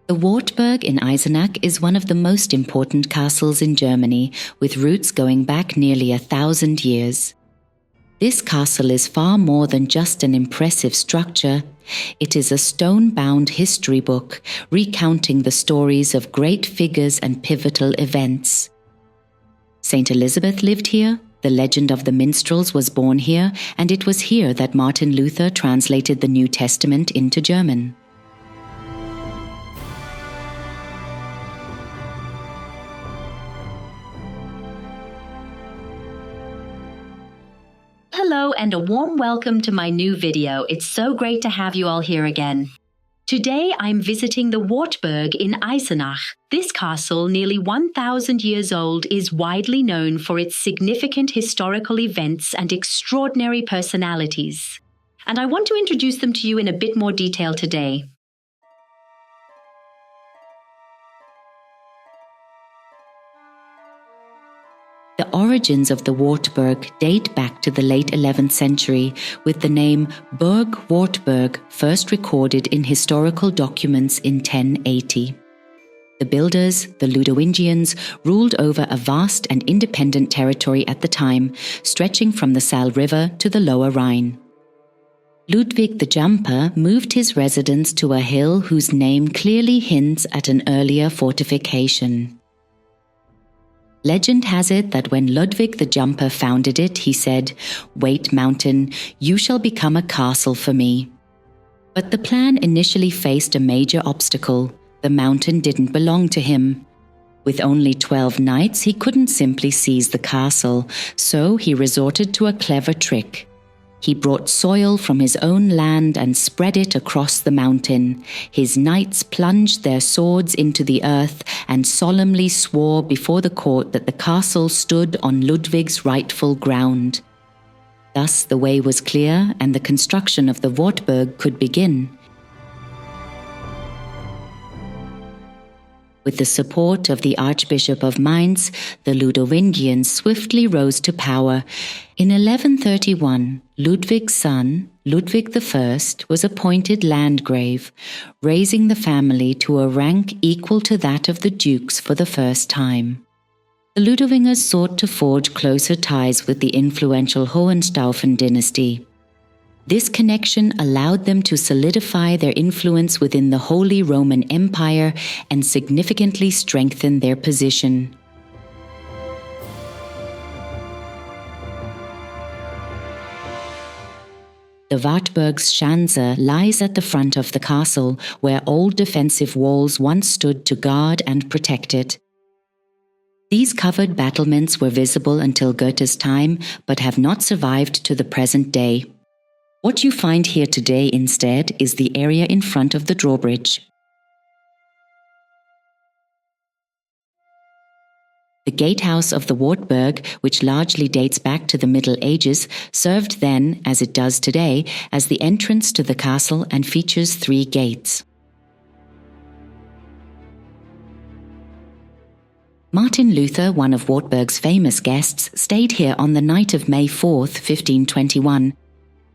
The Wartburg in Eisenach is one of the most important castles in Germany, with roots going back nearly 1,000 years. This castle is far more than just an impressive structure. It is a stone-bound history book, recounting the stories of great figures and pivotal events. Saint Elisabeth lived here, the legend of the Minstrels was born here, and it was here that Martin Luther translated the New Testament into German. Hello and a warm welcome to my new video. It's so great to have you all here again. Today I'm visiting the Wartburg in Eisenach. This castle, nearly 1,000 years old, is widely known for its significant historical events and extraordinary personalities. And I want to introduce them to you in a bit more detail today. The origins of the Wartburg date back to the late 11th century, with the name Burg Wartburg first recorded in historical documents in 1080. The builders, the Ludowingians, ruled over a vast and independent territory at the time, stretching from the Saal River to the Lower Rhine. Ludwig the Jumper moved his residence to a hill whose name clearly hints at an earlier fortification. Legend has it that when Ludwig the Jumper founded it, he said, "Wait, mountain, you shall become a castle for me." But the plan initially faced a major obstacle. The mountain didn't belong to him. With only 12 knights, he couldn't simply seize the castle, so he resorted to a clever trick. He brought soil from his own land and spread it across the mountain. His knights plunged their swords into the earth and solemnly swore before the court that the castle stood on Ludwig's rightful ground. Thus the way was clear and the construction of the Wartburg could begin. With the support of the Archbishop of Mainz, the Ludowingians swiftly rose to power. In 1131, Ludwig's son, Ludwig I, was appointed Landgrave, raising the family to a rank equal to that of the dukes for the first time. The Ludowingers sought to forge closer ties with the influential Hohenstaufen dynasty. This connection allowed them to solidify their influence within the Holy Roman Empire and significantly strengthen their position. The Wartburg's Schanze lies at the front of the castle, where old defensive walls once stood to guard and protect it. These covered battlements were visible until Goethe's time, but have not survived to the present day. What you find here today instead is the area in front of the drawbridge. The gatehouse of the Wartburg, which largely dates back to the Middle Ages, served then, as it does today, as the entrance to the castle and features 3 gates. Martin Luther, one of Wartburg's famous guests, stayed here on the night of May 4th, 1521.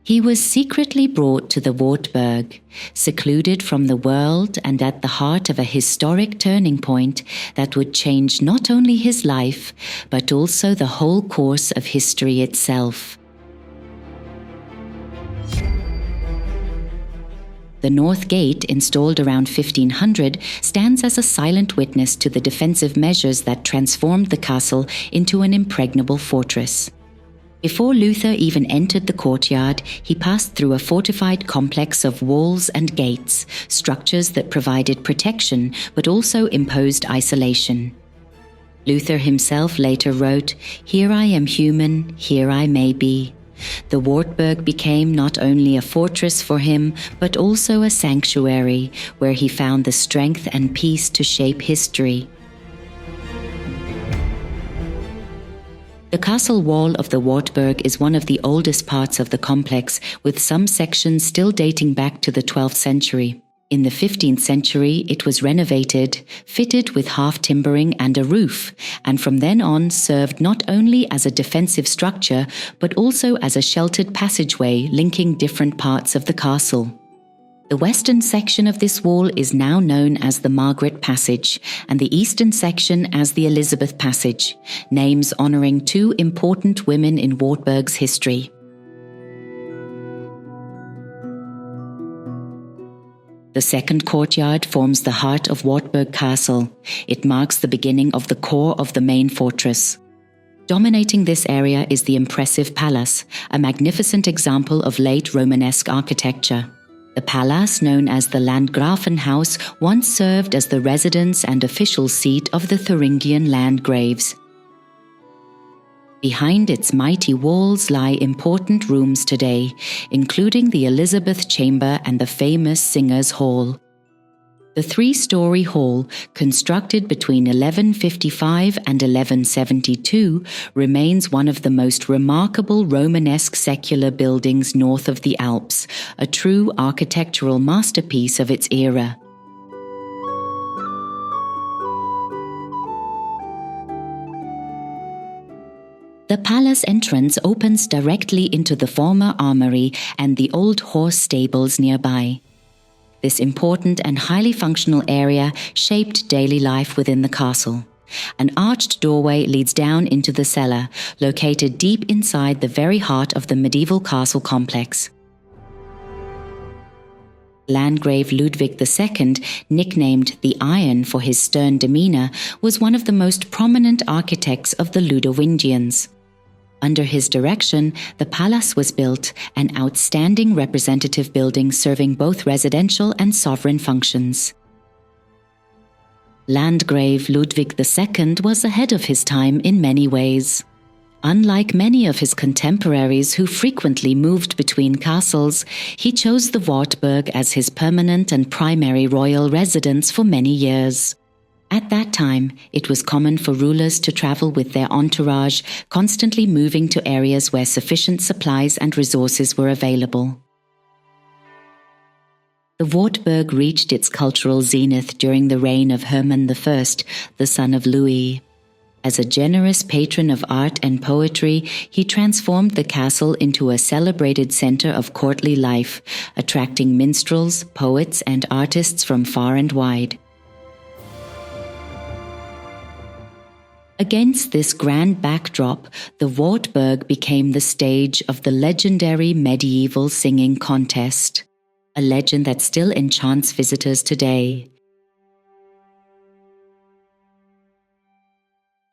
He was secretly brought to the Wartburg, secluded from the world and at the heart of a historic turning point that would change not only his life, but also the whole course of history itself. The North Gate, installed around 1500, stands as a silent witness to the defensive measures that transformed the castle into an impregnable fortress. Before Luther even entered the courtyard, he passed through a fortified complex of walls and gates, structures that provided protection but also imposed isolation. Luther himself later wrote, "Here I am human, here I may be." The Wartburg became not only a fortress for him, but also a sanctuary where he found the strength and peace to shape history. The castle wall of the Wartburg is one of the oldest parts of the complex, with some sections still dating back to the 12th century. In the 15th century, it was renovated, fitted with half-timbering and a roof, and from then on served not only as a defensive structure, but also as a sheltered passageway linking different parts of the castle. The western section of this wall is now known as the Margaret Passage and the eastern section as the Elizabeth Passage, names honouring two important women in Wartburg's history. The second courtyard forms the heart of WARTBURG Castle. It marks the beginning of the core of the main fortress. Dominating this area is the impressive palace, a magnificent example of late Romanesque architecture. The palace, known as the Landgrafenhaus, once served as the residence and official seat of the Thuringian Landgraves. Behind its mighty walls lie important rooms today, including the Elisabeth Chamber and the famous Singers' Hall. The three-story hall, constructed between 1155 and 1172, remains one of the most remarkable Romanesque secular buildings north of the Alps, a true architectural masterpiece of its era. The palace entrance opens directly into the former armory and the old horse stables nearby. This important and highly functional area shaped daily life within the castle. An arched doorway leads down into the cellar, located deep inside the very heart of the medieval castle complex. Landgrave Ludwig II, nicknamed the Iron for his stern demeanour, was one of the most prominent architects of the Ludowingians. Under his direction, the palace was built, an outstanding representative building serving both residential and sovereign functions. Landgrave Ludwig II was ahead of his time in many ways. Unlike many of his contemporaries who frequently moved between castles, he chose the Wartburg as his permanent and primary royal residence for many years. At that time, it was common for rulers to travel with their entourage, constantly moving to areas where sufficient supplies and resources were available. The Wartburg reached its cultural zenith during the reign of Hermann I, the son of Louis. As a generous patron of art and poetry, he transformed the castle into a celebrated center of courtly life, attracting minstrels, poets, and artists from far and wide. Against this grand backdrop, the Wartburg became the stage of the legendary medieval singing contest, a legend that still enchants visitors today.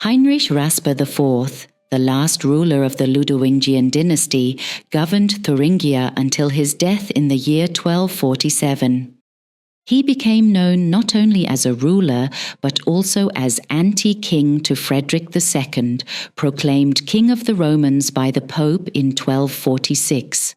Heinrich Rasper IV, the last ruler of the Ludowingian dynasty, governed Thuringia until his death in the year 1247. He became known not only as a ruler, but also as anti-king to Frederick II, proclaimed King of the Romans by the Pope in 1246.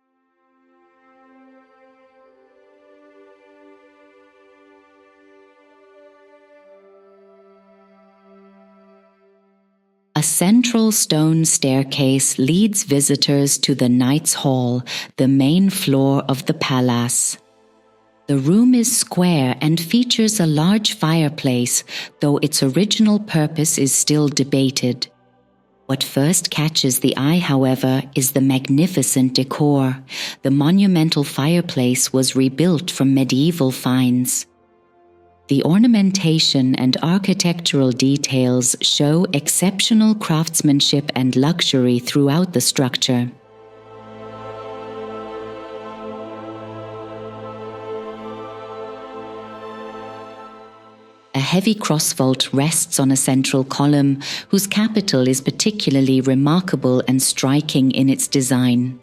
A central stone staircase leads visitors to the Knights' Hall, the main floor of the palace. The room is square and features a large fireplace, though its original purpose is still debated. What first catches the eye, however, is the magnificent decor. The monumental fireplace was rebuilt from medieval finds. The ornamentation and architectural details show exceptional craftsmanship and luxury throughout the structure. A heavy cross-vault rests on a central column, whose capital is particularly remarkable and striking in its design.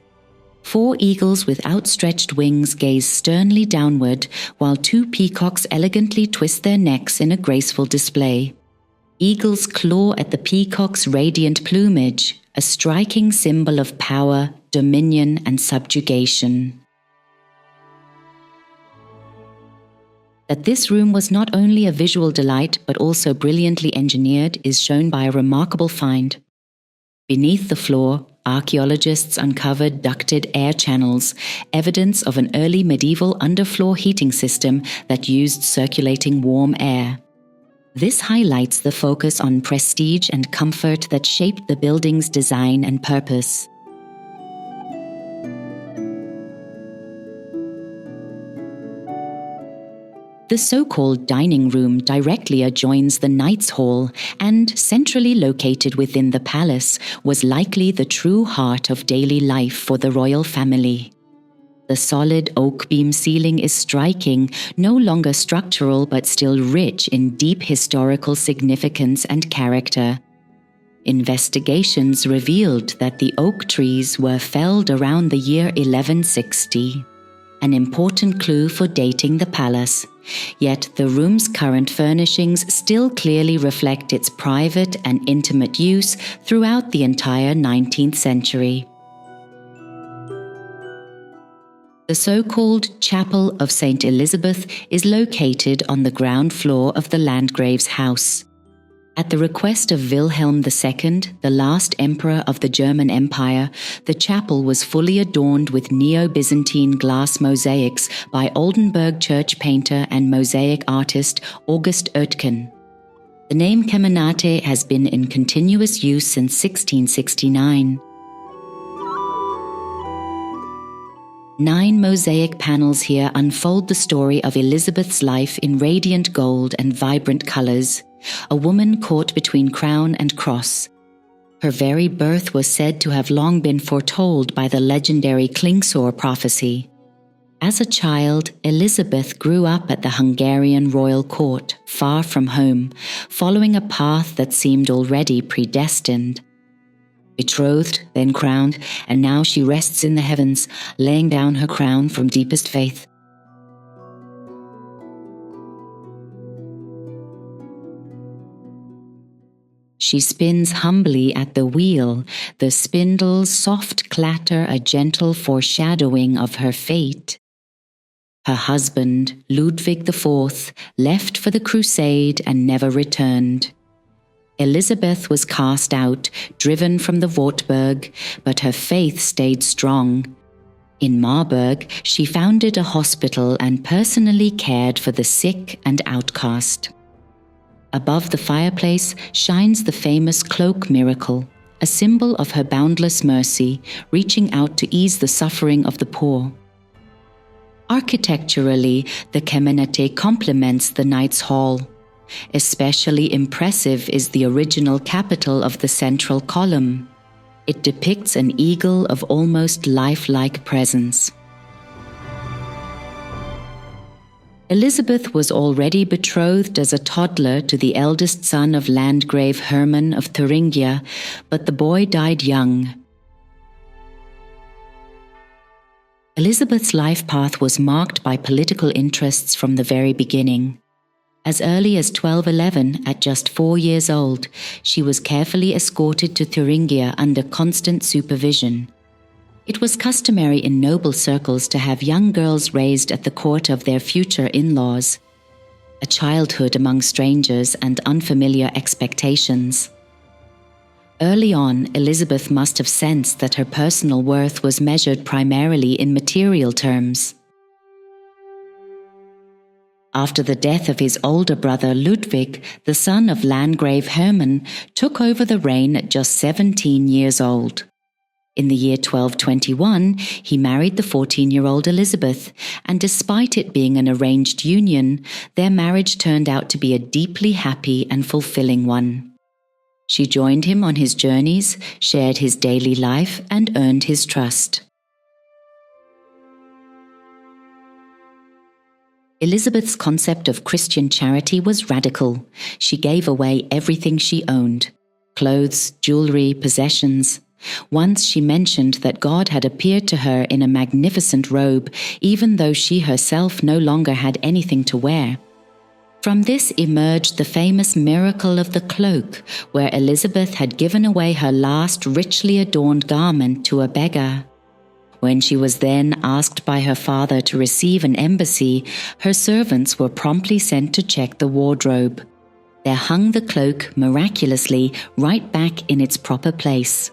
4 eagles with outstretched wings gaze sternly downward, while 2 peacocks elegantly twist their necks in a graceful display. Eagles claw at the peacock's radiant plumage, a striking symbol of power, dominion, and subjugation. That this room was not only a visual delight but also brilliantly engineered is shown by a remarkable find. Beneath the floor, archaeologists uncovered ducted air channels, evidence of an early medieval underfloor heating system that used circulating warm air. This highlights the focus on prestige and comfort that shaped the building's design and purpose. The so-called dining room directly adjoins the Knight's Hall and, centrally located within the palace, was likely the true heart of daily life for the royal family. The solid oak beam ceiling is striking, no longer structural but still rich in deep historical significance and character. Investigations revealed that the oak trees were felled around the year 1160, an important clue for dating the palace. Yet the room's current furnishings still clearly reflect its private and intimate use throughout the entire 19th century. The so-called Chapel of St Elisabeth is located on the ground floor of the Landgrave's house. At the request of Wilhelm II, the last emperor of the German Empire, the chapel was fully adorned with Neo-Byzantine glass mosaics by Oldenburg church painter and mosaic artist August Oetken. The name Kemenate has been in continuous use since 1669. 9 mosaic panels here unfold the story of Elizabeth's life in radiant gold and vibrant colors, a woman caught between crown and cross. Her very birth was said to have long been foretold by the legendary Klingsor prophecy. As a child, Elizabeth grew up at the Hungarian royal court, far from home, following a path that seemed already predestined. Betrothed, then crowned, and now she rests in the heavens, laying down her crown from deepest faith. She spins humbly at the wheel, the spindle's soft clatter a gentle foreshadowing of her fate. Her husband, Ludwig IV, left for the crusade and never returned. Elisabeth was cast out, driven from the Wartburg, but her faith stayed strong. In Marburg, she founded a hospital and personally cared for the sick and outcast. Above the fireplace shines the famous cloak miracle, a symbol of her boundless mercy, reaching out to ease the suffering of the poor. Architecturally, the Kemenate complements the Knight's Hall. Especially impressive is the original capital of the central column. It depicts an eagle of almost lifelike presence. Elizabeth was already betrothed as a toddler to the eldest son of Landgrave Hermann of Thuringia, but the boy died young. Elizabeth's life path was marked by political interests from the very beginning. As early as 1211, at just 4 years old, she was carefully escorted to Thuringia under constant supervision. It was customary in noble circles to have young girls raised at the court of their future in-laws. A childhood among strangers and unfamiliar expectations. Early on, Elizabeth must have sensed that her personal worth was measured primarily in material terms. After the death of his older brother Ludvik, the son of Landgrave Hermann, took over the reign at just 17 years old. In the year 1221, he married the 14-year-old Elizabeth, and despite it being an arranged union, their marriage turned out to be a deeply happy and fulfilling one. She joined him on his journeys, shared his daily life, and earned his trust. Elizabeth's concept of Christian charity was radical. She gave away everything she owned: clothes, jewelry, possessions. Once she mentioned that God had appeared to her in a magnificent robe, even though she herself no longer had anything to wear. From this emerged the famous miracle of the cloak, where Elizabeth had given away her last richly adorned garment to a beggar. When she was then asked by her father to receive an embassy, her servants were promptly sent to check the wardrobe. There hung the cloak, miraculously, right back in its proper place.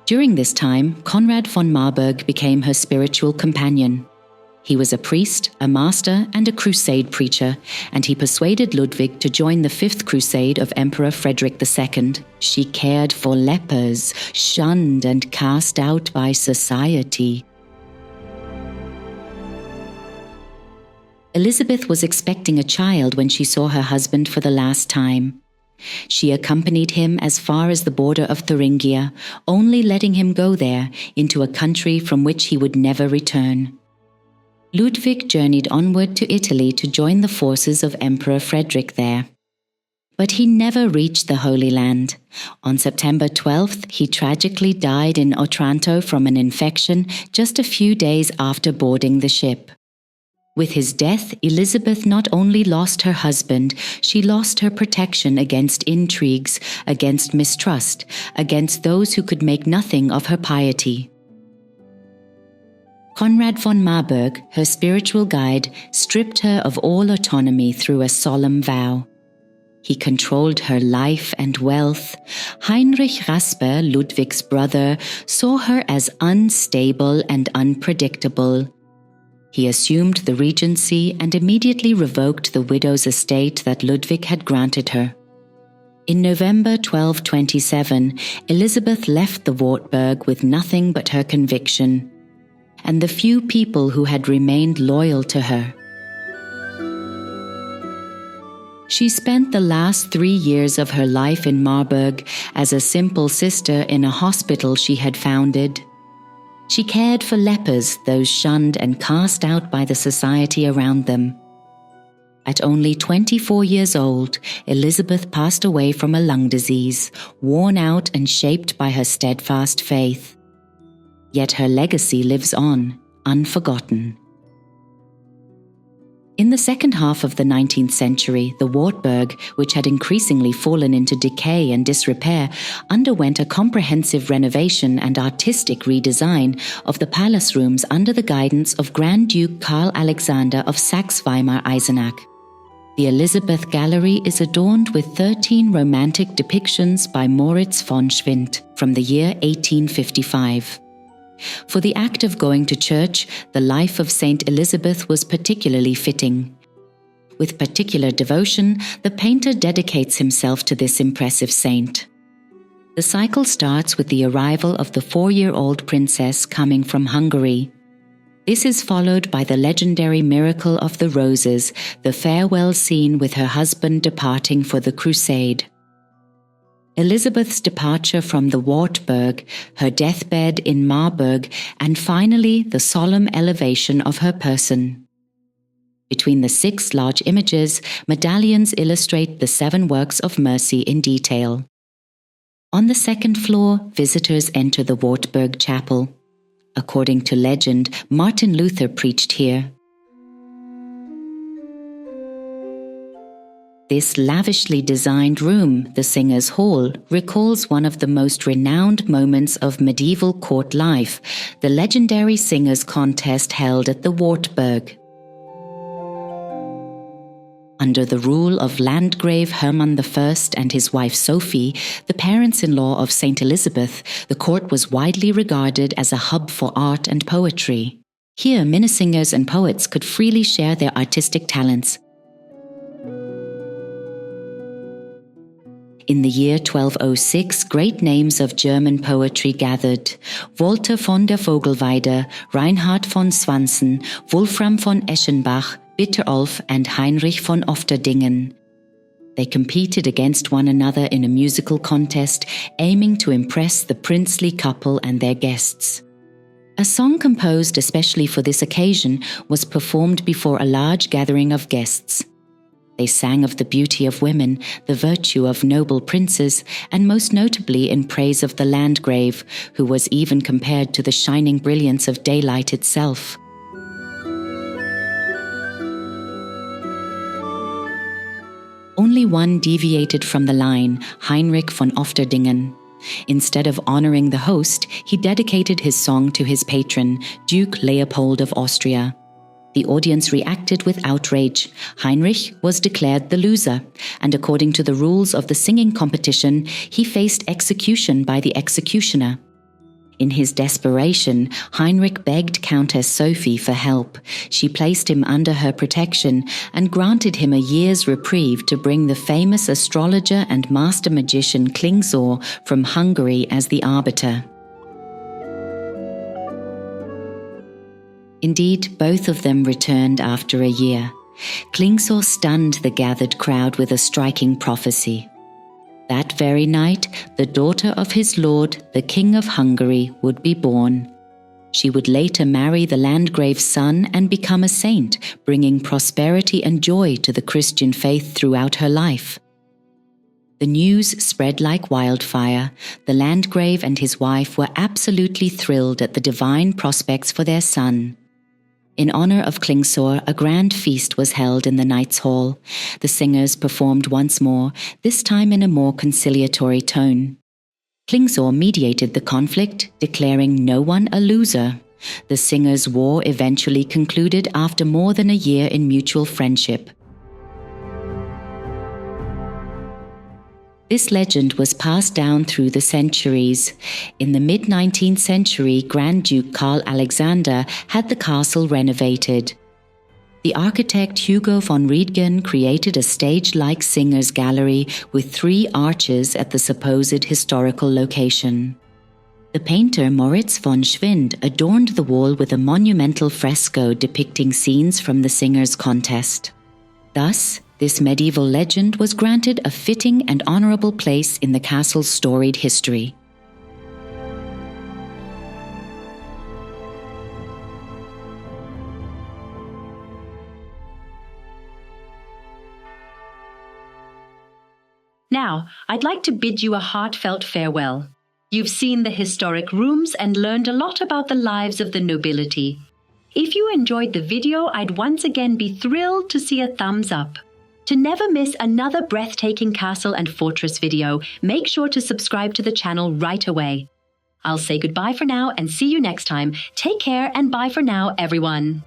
During this time, Conrad von Marburg became her spiritual companion. He was a priest, a master, and a crusade preacher, and he persuaded Ludwig to join the Fifth Crusade of Emperor Frederick II. She cared for lepers, shunned and cast out by society. Elisabeth was expecting a child when she saw her husband for the last time. She accompanied him as far as the border of Thuringia, only letting him go there, into a country from which he would never return. Ludwig journeyed onward to Italy to join the forces of Emperor Frederick there. But he never reached the Holy Land. On September 12th, he tragically died in Otranto from an infection just a few days after boarding the ship. With his death, Elisabeth not only lost her husband, she lost her protection against intrigues, against mistrust, against those who could make nothing of her piety. Conrad von Marburg, her spiritual guide, stripped her of all autonomy through a solemn vow. He controlled her life and wealth. Heinrich Rasper, Ludwig's brother, saw her as unstable and unpredictable. He assumed the regency and immediately revoked the widow's estate that Ludwig had granted her. In November 1227, Elisabeth left the Wartburg with nothing but her conviction, and the few people who had remained loyal to her. She spent the last 3 years of her life in Marburg as a simple sister in a hospital she had founded. She cared for lepers, those shunned and cast out by the society around them. At only 24 years old, Elisabeth passed away from a lung disease, worn out and shaped by her steadfast faith. Yet her legacy lives on, unforgotten. In the second half of the 19th century, the Wartburg, which had increasingly fallen into decay and disrepair, underwent a comprehensive renovation and artistic redesign of the palace rooms under the guidance of Grand Duke Karl Alexander of Saxe-Weimar-Eisenach. The Elisabeth Gallery is adorned with 13 romantic depictions by Moritz von Schwind from the year 1855. For the act of going to church, the life of Saint Elisabeth was particularly fitting. With particular devotion, the painter dedicates himself to this impressive saint. The cycle starts with the arrival of the 4-year-old princess coming from Hungary. This is followed by the legendary miracle of the roses, the farewell scene with her husband departing for the crusade. Elisabeth's departure from the Wartburg, her deathbed in Marburg, and finally the solemn elevation of her person. Between the 6 large images, medallions illustrate the 7 works of mercy in detail. On the 2nd floor, visitors enter the Wartburg Chapel. According to legend, Martin Luther preached here. This lavishly designed room, the Singers' Hall, recalls one of the most renowned moments of medieval court life, the legendary Singers' Contest held at the Wartburg. Under the rule of Landgrave Hermann I and his wife Sophie, the parents-in-law of St Elisabeth, the court was widely regarded as a hub for art and poetry. Here, minnesingers and poets could freely share their artistic talents. In the year 1206, great names of German poetry gathered: Walter von der Vogelweide, Reinhard von Swansen, Wolfram von Eschenbach, Bitterolf and Heinrich von Ofterdingen. They competed against one another in a musical contest, aiming to impress the princely couple and their guests. A song composed especially for this occasion was performed before a large gathering of guests. They sang of the beauty of women, the virtue of noble princes, and most notably in praise of the Landgrave, who was even compared to the shining brilliance of daylight itself. Only one deviated from the line, Heinrich von Ofterdingen. Instead of honoring the host, he dedicated his song to his patron, Duke Leopold of Austria. The audience reacted with outrage. Heinrich was declared the loser, and according to the rules of the singing competition, he faced execution by the executioner. In his desperation, Heinrich begged Countess Sophie for help. She placed him under her protection and granted him a year's reprieve to bring the famous astrologer and master magician Klingsor from Hungary as the arbiter. Indeed, both of them returned after a year. Klingsor stunned the gathered crowd with a striking prophecy. That very night, the daughter of his lord, the King of Hungary, would be born. She would later marry the Landgrave's son and become a saint, bringing prosperity and joy to the Christian faith throughout her life. The news spread like wildfire. The Landgrave and his wife were absolutely thrilled at the divine prospects for their son. In honor of Klingsor, a grand feast was held in the Knights' Hall. The singers performed once more, this time in a more conciliatory tone. Klingsor mediated the conflict, declaring no one a loser. The singers' war eventually concluded after more than a year in mutual friendship. This legend was passed down through the centuries. In the mid-19th century, Grand Duke Karl Alexander had the castle renovated. The architect Hugo von Riedgen created a stage-like singers' gallery with 3 arches at the supposed historical location. The painter Moritz von Schwind adorned the wall with a monumental fresco depicting scenes from the Singers' Contest. Thus, this medieval legend was granted a fitting and honorable place in the castle's storied history. Now, I'd like to bid you a heartfelt farewell. You've seen the historic rooms and learned a lot about the lives of the nobility. If you enjoyed the video, I'd once again be thrilled to see a thumbs up. To never miss another breathtaking castle and fortress video, make sure to subscribe to the channel right away. I'll say goodbye for now and see you next time. Take care and bye for now, everyone.